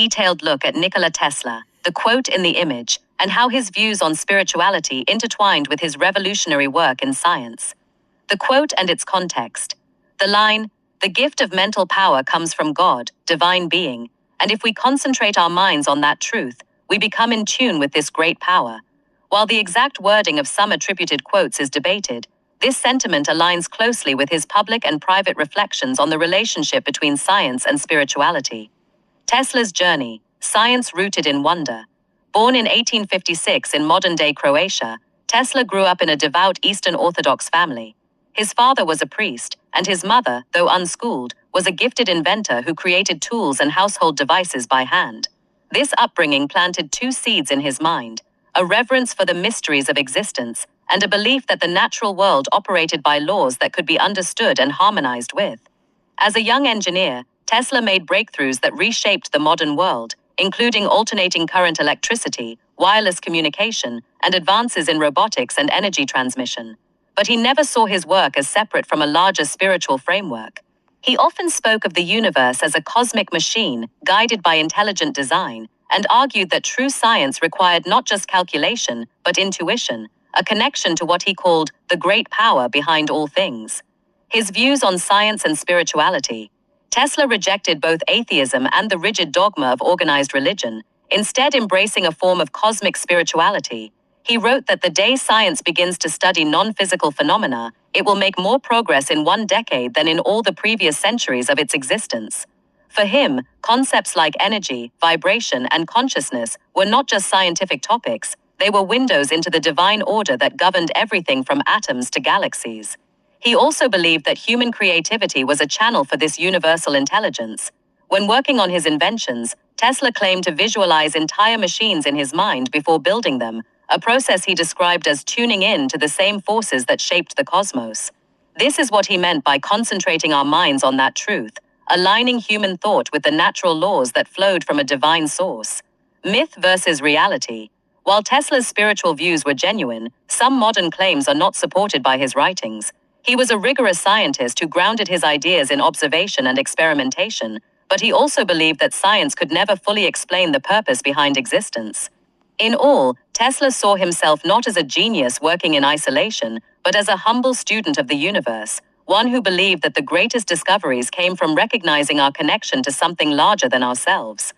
detailed look at Nikola Tesla, the quote in the image, and how his views on spirituality intertwined with his revolutionary work in science. The quote and its context. The line, "The gift of mental power comes from God, divine being, and if we concentrate our minds on that truth, we become in tune with this great power." While the exact wording of some attributed quotes is debated, this sentiment aligns closely with his public and private reflections on the relationship between science and spirituality. Tesla's journey, science rooted in wonder. Born in 1856 in modern-day Croatia, Tesla grew up in a devout Eastern Orthodox family. His father was a priest, and his mother, though unschooled, was a gifted inventor who created tools and household devices by hand. This upbringing planted two seeds in his mind: a reverence for the mysteries of existence, and a belief that the natural world operated by laws that could be understood and harmonized with. As a young engineer, Tesla made breakthroughs that reshaped the modern world, including alternating current electricity, wireless communication, and advances in robotics and energy transmission. But he never saw his work as separate from a larger spiritual framework. He often spoke of the universe as a cosmic machine guided by intelligent design, and argued that true science required not just calculation, but intuition, a connection to what he called the great power behind all things. His views on science and spirituality. Tesla rejected both atheism and the rigid dogma of organized religion, instead embracing a form of cosmic spirituality. He wrote that the day science begins to study non-physical phenomena, it will make more progress in one decade than in all the previous centuries of its existence. For him, concepts like energy, vibration, and consciousness were not just scientific topics, they were windows into the divine order that governed everything from atoms to galaxies. He also believed that human creativity was a channel for this universal intelligence. When working on his inventions, Tesla claimed to visualize entire machines in his mind before building them, a process he described as tuning in to the same forces that shaped the cosmos. This is what he meant by concentrating our minds on that truth, aligning human thought with the natural laws that flowed from a divine source. Myth versus reality. While Tesla's spiritual views were genuine, some modern claims are not supported by his writings. He was a rigorous scientist who grounded his ideas in observation and experimentation, but he also believed that science could never fully explain the purpose behind existence. In all, Tesla saw himself not as a genius working in isolation, but as a humble student of the universe, one who believed that the greatest discoveries came from recognizing our connection to something larger than ourselves.